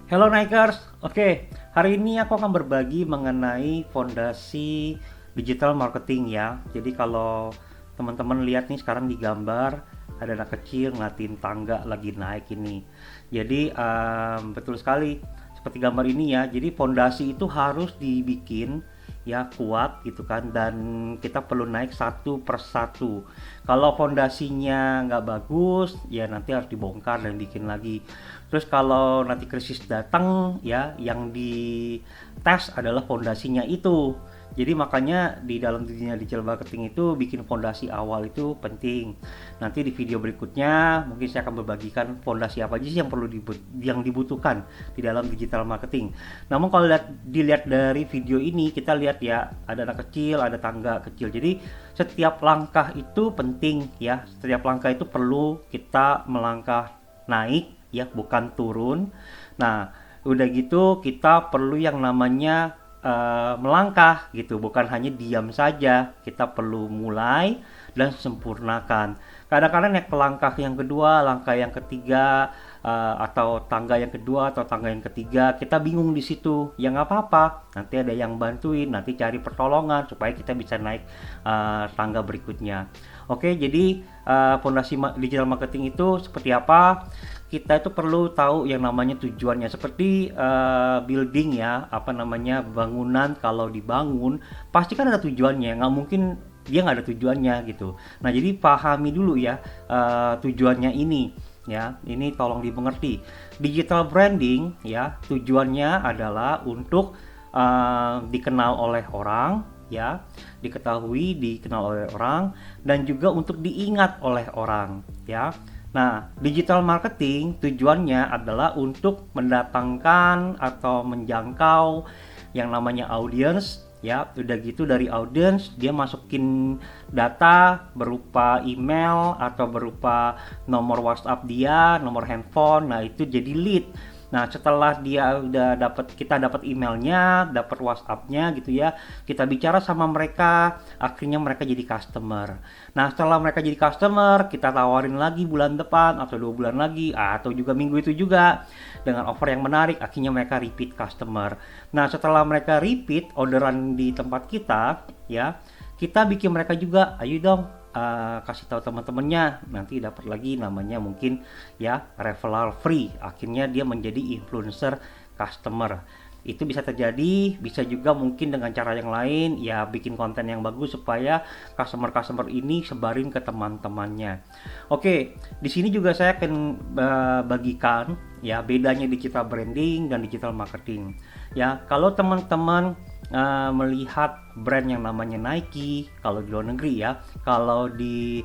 Hello Nikers, oke, hari ini aku akan berbagi mengenai fondasi digital marketing ya. Jadi kalau teman-teman lihat nih sekarang di gambar ada anak kecil ngeliatin tangga lagi naik ini. Jadi betul sekali seperti gambar ini ya. Jadi fondasi itu harus dibikin ya kuat gitu kan, dan kita perlu naik satu persatu. Kalau fondasinya nggak bagus ya nanti harus dibongkar dan bikin lagi. Terus kalau nanti krisis datang ya yang dites adalah fondasinya itu. Jadi makanya di dalam dunia digital marketing itu bikin fondasi awal itu penting. Nanti di video berikutnya mungkin saya akan berbagikan fondasi apa aja sih yang dibutuhkan di dalam digital marketing. Namun kalau dilihat dari video ini, kita lihat ya ada anak kecil, ada tangga kecil. Jadi setiap langkah itu penting ya. Setiap langkah itu perlu kita melangkah naik ya, bukan turun. Nah, udah gitu kita perlu yang namanya melangkah gitu, bukan hanya diam saja. Kita perlu mulai dan sempurnakan. Kadang-kadang naik ke langkah yang kedua, langkah yang ketiga, atau tangga yang kedua atau tangga yang ketiga, kita bingung di situ. Ya nggak apa-apa, nanti ada yang bantuin, nanti cari pertolongan supaya kita bisa naik tangga berikutnya. Oke, jadi fondasi digital marketing itu seperti apa? Kita itu perlu tahu yang namanya tujuannya, seperti building ya, apa namanya, bangunan kalau dibangun pasti kan ada tujuannya, nggak mungkin dia nggak ada tujuannya gitu. Nah jadi pahami dulu ya tujuannya ini ya, ini tolong dimengerti. Digital branding ya tujuannya adalah untuk dikenal oleh orang ya, dikenal oleh orang, dan juga untuk diingat oleh orang ya. Nah, digital marketing tujuannya adalah untuk mendatangkan atau menjangkau yang namanya audience ya. Udah gitu dari audience dia masukin data berupa email atau berupa nomor WhatsApp dia, nomor handphone. Nah, itu jadi lead. Nah, setelah dia udah kita dapat emailnya, dapat WhatsApp-nya gitu ya, kita bicara sama mereka, akhirnya mereka jadi customer. Nah, setelah mereka jadi customer, kita tawarin lagi bulan depan atau 2 bulan lagi, atau juga minggu itu juga dengan offer yang menarik, akhirnya mereka repeat customer. Nah, setelah mereka repeat orderan di tempat kita, ya, kita bikin mereka juga, ayo dong kasih tahu teman-temannya, nanti dapat lagi namanya mungkin ya referral free, akhirnya dia menjadi influencer customer. Itu bisa terjadi, bisa juga mungkin dengan cara yang lain ya, bikin konten yang bagus supaya customer ini sebarin ke teman-temannya. Oke, di sini juga saya akan bagikan ya bedanya digital branding dan digital marketing. Ya, kalau teman-teman melihat brand yang namanya Nike, kalau di luar negeri ya, kalau di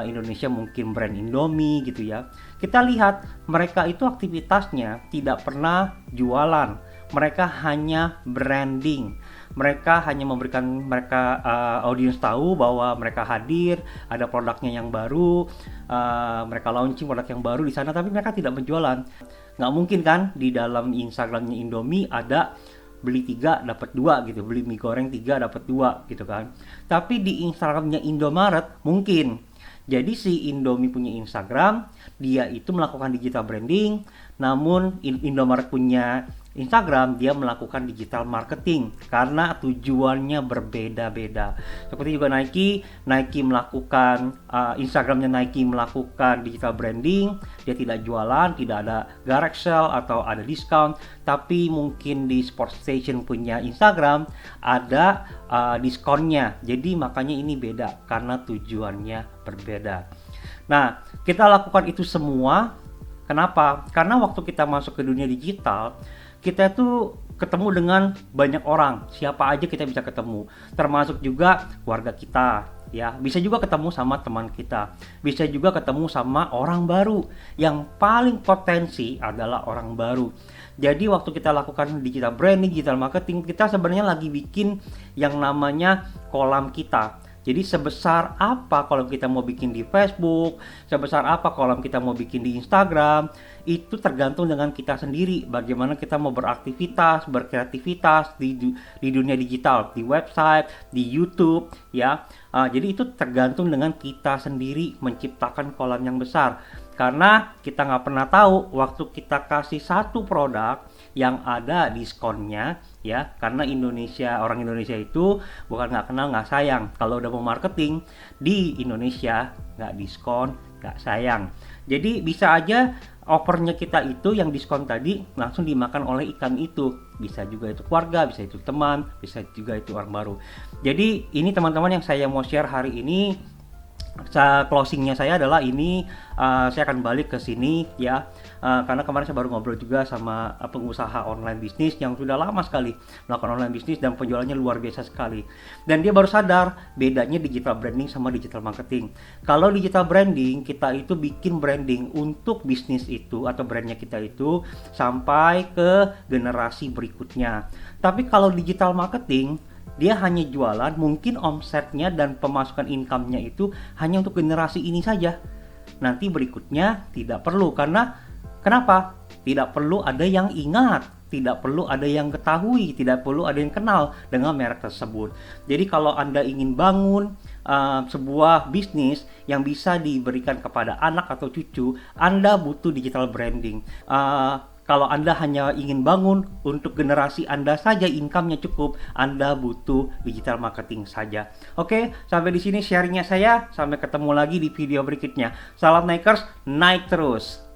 Indonesia mungkin brand Indomie gitu ya, kita lihat mereka itu aktivitasnya tidak pernah jualan, mereka hanya branding. Mereka hanya memberikan audiens tahu bahwa mereka hadir, ada produknya yang baru, mereka launching produk yang baru di sana, tapi mereka tidak menjualan. Nggak mungkin kan di dalam Instagramnya Indomie ada beli 3 dapat 2 gitu, beli mie goreng 3 dapat 2 gitu kan. Tapi di Instagramnya Indomaret mungkin. Jadi si Indomie punya Instagram, dia itu melakukan digital branding, namun Indomaret punya Instagram, dia melakukan digital marketing karena tujuannya berbeda-beda. Seperti juga Nike melakukan Instagramnya, Nike melakukan digital branding, dia tidak jualan, tidak ada garage sale atau ada diskon, tapi mungkin di Sport Station punya Instagram ada diskonnya. Jadi makanya ini beda karena tujuannya berbeda. Nah, kita lakukan itu semua. Kenapa? Karena waktu kita masuk ke dunia digital, kita tuh ketemu dengan banyak orang, siapa aja kita bisa ketemu, termasuk juga keluarga kita ya, bisa juga ketemu sama teman kita, bisa juga ketemu sama orang baru. Yang paling potensi adalah orang baru. Jadi waktu kita lakukan digital branding, digital marketing, kita sebenarnya lagi bikin yang namanya kolam kita. Jadi sebesar apa kalau kita mau bikin di Facebook, sebesar apa kalau kita mau bikin di Instagram, itu tergantung dengan kita sendiri. Bagaimana kita mau beraktivitas, berkreativitas di dunia digital, di website, di YouTube, ya. Jadi itu tergantung dengan kita sendiri menciptakan kolam yang besar. Karena kita nggak pernah tahu waktu kita kasih satu produk yang ada diskonnya, ya, karena orang Indonesia itu bukan nggak kenal nggak sayang. Kalau udah mau marketing di Indonesia nggak diskon nggak sayang. Jadi bisa aja offernya kita itu yang diskon tadi langsung dimakan oleh ikan itu. Bisa juga itu keluarga, bisa itu teman, bisa juga itu orang baru. Jadi ini teman-teman yang saya mau share hari ini. Closingnya saya adalah ini, saya akan balik ke sini ya, karena kemarin saya baru ngobrol juga sama pengusaha online bisnis yang sudah lama sekali melakukan online bisnis dan penjualannya luar biasa sekali, dan dia baru sadar bedanya digital branding sama digital marketing. Kalau digital branding, kita itu bikin branding untuk bisnis itu atau brandnya kita itu sampai ke generasi berikutnya. Tapi kalau digital marketing, dia hanya jualan, mungkin omsetnya dan pemasukan income-nya itu hanya untuk generasi ini saja. Nanti berikutnya tidak perlu, karena kenapa? Tidak perlu ada yang ingat, tidak perlu ada yang ketahui, tidak perlu ada yang kenal dengan merek tersebut. Jadi kalau Anda ingin bangun sebuah bisnis yang bisa diberikan kepada anak atau cucu, Anda butuh digital branding. Kalau Anda hanya ingin bangun untuk generasi Anda saja, income-nya cukup, Anda butuh digital marketing saja. Oke, sampai di sini sharingnya saya. Sampai ketemu lagi di video berikutnya. Salam Nikers, naik terus!